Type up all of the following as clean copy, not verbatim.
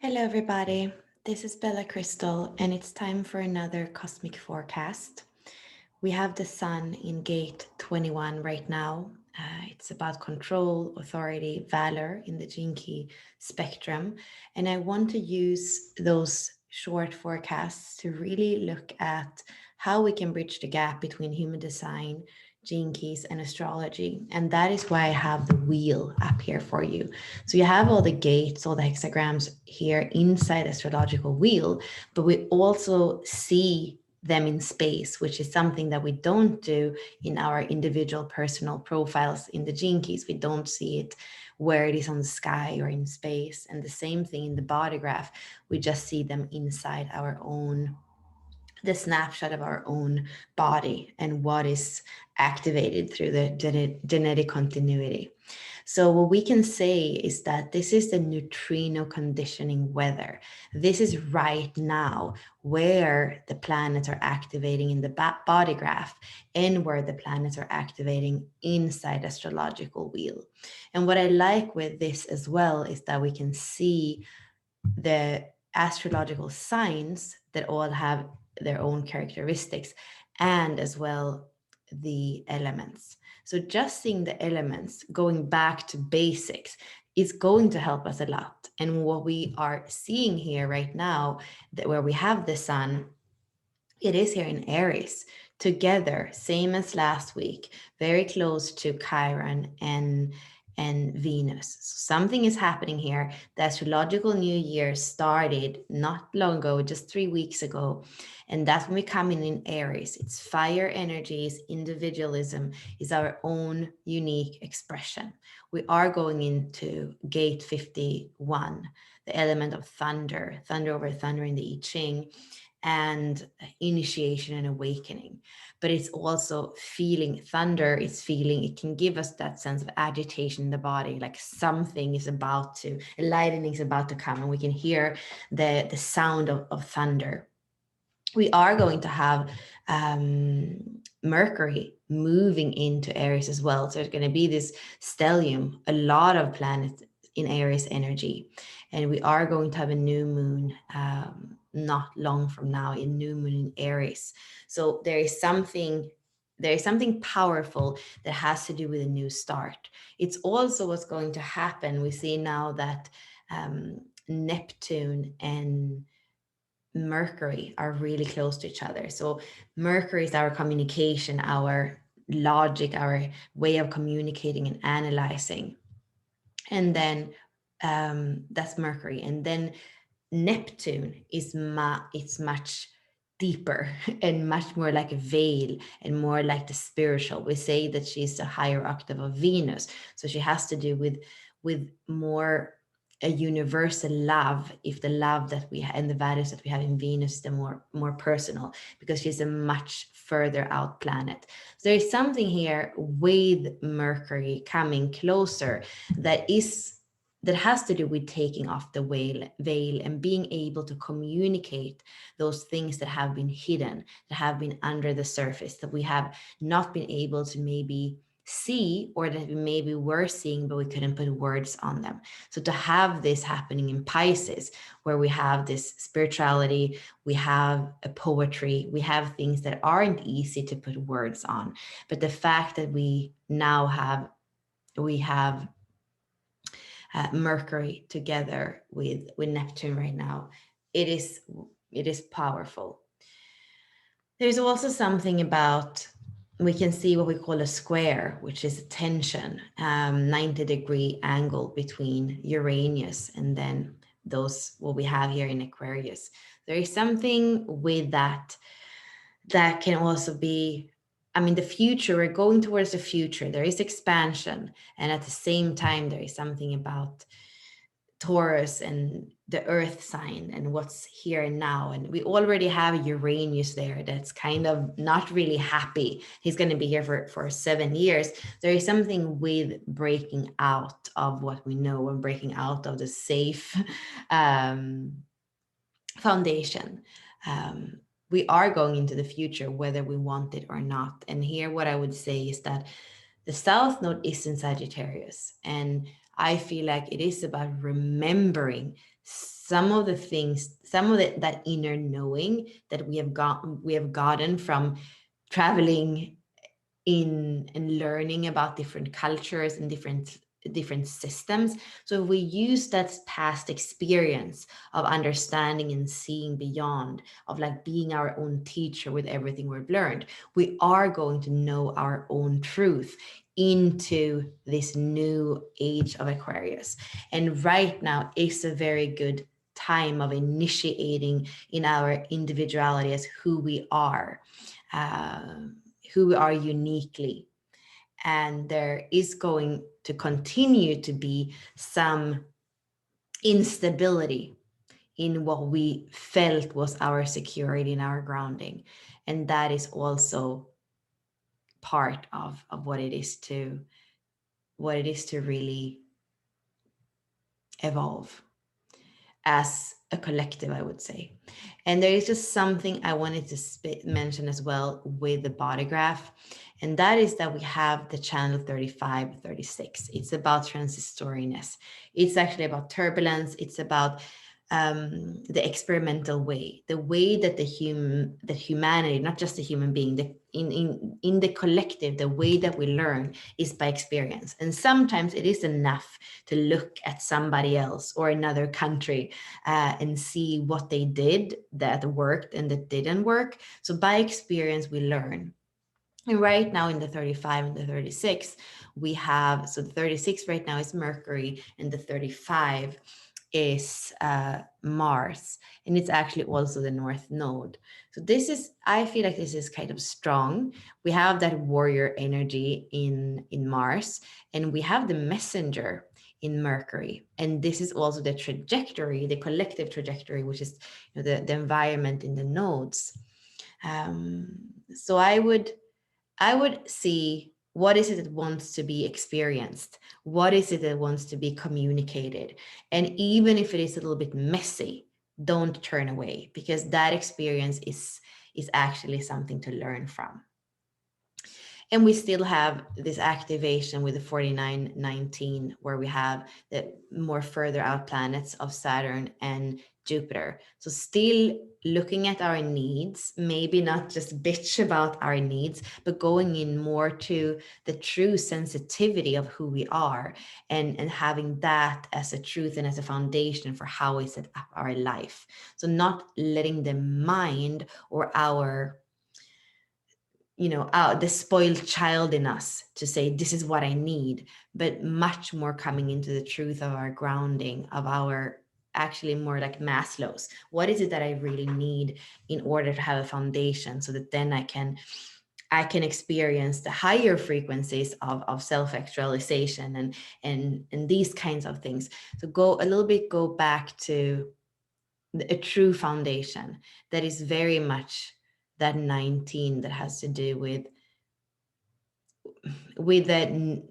Hello, everybody. This is Bella Crystal, and it's time for another cosmic forecast. We have the sun in gate 21 right now. It's about control, authority, valor in the gene key spectrum. And I want to use those short forecasts to really look at how we can bridge the gap between human design, gene keys, and astrology. And that is why I have the wheel up here for you. So you have all the gates, all the hexagrams here inside astrological wheel, but we also see them in space, which is something that we don't do in our individual personal profiles in the gene keys. We don't see it where it is on the sky or in space. And the same thing in the body graph. We just see them inside our own, the snapshot of our own body and what is activated through the genetic continuity. So, what we can say is that this is the neutrino conditioning weather. This is right now where the planets are activating in the body graph and where the planets are activating inside astrological wheel. And what I like with this as well is that we can see the astrological signs that all have their own characteristics and as well the elements. So just seeing the elements, going back to basics, is going to help us a lot. And what we are seeing here right now, that where we have the sun, it is here in Aries together, same as last week, very close to Chiron and Venus. So something is happening here. The astrological new year started not long ago, just 3 weeks ago. And that's when we come in Aries. It's fire energies, individualism is our own unique expression. We are going into gate 51, the element of thunder, thunder over thunder in the I Ching, and initiation and awakening. But it's also feeling thunder, it's feeling, it can give us that sense of agitation in the body, like something is about to, a lightning is about to come, and we can hear the sound of thunder. We are going to have Mercury moving into Aries as well. So there's going to be this stellium, a lot of planets in Aries energy. And we are going to have a new moon not long from now, in new moon in Aries. So there is something powerful that has to do with a new start. It's also what's going to happen. We see now that Neptune and Mercury are really close to each other. So Mercury is our communication, our logic, our way of communicating and analyzing. And then that's Mercury. And then Neptune is it's much deeper and much more like a veil and more like the spiritual. We say that she's a higher octave of Venus, so she has to do with more a universal love. If the love that we have and the values that we have in Venus, the more personal, because she's a much further out planet. So there is something here with Mercury coming closer that is that has to do with taking off the veil and being able to communicate those things that have been hidden, that have been under the surface, that we have not been able to maybe see, or that we maybe were seeing but we couldn't put words on them. So to have this happening in Pisces, where we have this spirituality, we have a poetry, we have things that aren't easy to put words on, but the fact that we have Mercury together with Neptune right now, it is it is powerful. There's also something about, we can see what we call a square, which is a tension, 90-degree angle between Uranus and then those what we have here in Aquarius. There is something with that that can also be, I mean, the future, we're going towards the future. There is expansion. And at the same time, there is something about Taurus and the earth sign and what's here and now. And we already have Uranus there that's kind of not really happy. He's going to be here for 7 years. There is something with breaking out of what we know and breaking out of the safe um, foundation. We are going into the future, whether we want it or not. And here, what I would say is that the South Node is in Sagittarius. And I feel like it is about remembering some of the things, some of that inner knowing that we have gotten from traveling in and learning about different cultures and different systems. So if we use that past experience of understanding and seeing beyond, of like being our own teacher with everything we've learned, we are going to know our own truth into this new age of Aquarius. And right now is a very good time of initiating in our individuality as who we are. Who are uniquely. And there is going to continue to be some instability in what we felt was our security and our grounding. And that is also part of what it is to really evolve as a collective, I would say. And there is just something I wanted to mention as well with the body graph, and that is that we have the channel 35, 36. It's about transistoriness. It's actually about turbulence. It's about the experimental way, the way that that humanity, not just the human being, in the collective, the way that we learn is by experience. And sometimes it is enough to look at somebody else or another country and see what they did that worked and that didn't work. So by experience, we learn. And right now in the 35 and the 36, we have, so the 36 right now is Mercury and the 35 is Mars, and it's actually also the North Node. So this is, I feel like this is kind of strong. We have that warrior energy in Mars, and we have the messenger in Mercury. And this is also the trajectory, the collective trajectory, which is, you know, the environment in the nodes. So I would see what is it that wants to be experienced? What is it that wants to be communicated? And even if it is a little bit messy, don't turn away, because that experience is actually something to learn from. And we still have this activation with the 4919, where we have the more further out planets of Saturn and Jupiter. So still looking at our needs, maybe not just bitch about our needs, but going in more to the true sensitivity of who we are, and having that as a truth and as a foundation for how we set up our life. So not letting the mind or our, you know, the spoiled child in us to say, this is what I need, but much more coming into the truth of our grounding, of our, actually more like Maslow's. What is it that I really need in order to have a foundation, so that then I can experience the higher frequencies of self-actualization and these kinds of things. So go back to a true foundation that is very much that 19 that has to do with the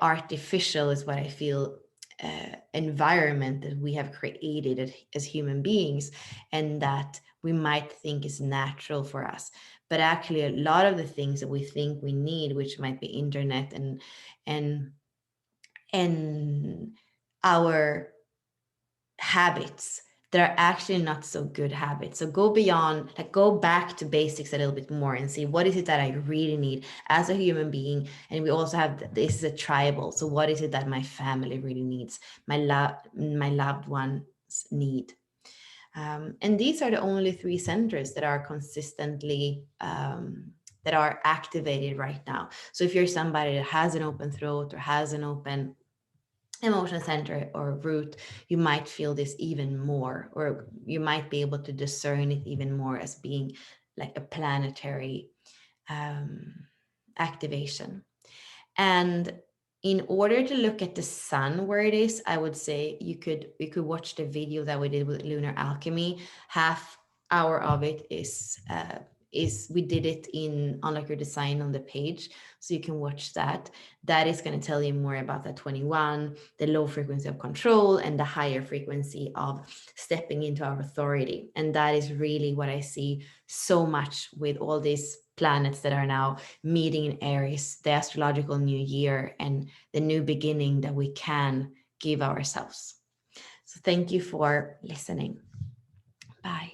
artificial, is what I feel, environment that we have created as human beings, and that we might think is natural for us, but actually a lot of the things that we think we need, which might be internet and our habits, that are actually not so good habits. So go beyond, like go back to basics a little bit more and see, what is it that I really need as a human being? And we also have, this is a tribal. So what is it that my family really needs? My loved ones need. And these are the only three centers that are consistently, that are activated right now. So if you're somebody that has an open throat or has an open emotion center or root, you might feel this even more, or you might be able to discern it even more as being like a planetary activation. And in order to look at the sun where it is, I would say you could watch the video that we did with Lunar Alchemy. Half hour of it is we did it in Unlock Your Design on the page, so you can watch that. That is going to tell you more about that 21, the low frequency of control, and the higher frequency of stepping into our authority. And that is really what I see so much with all these planets that are now meeting in Aries, the astrological new year, and the new beginning that we can give ourselves. So thank you for listening. Bye.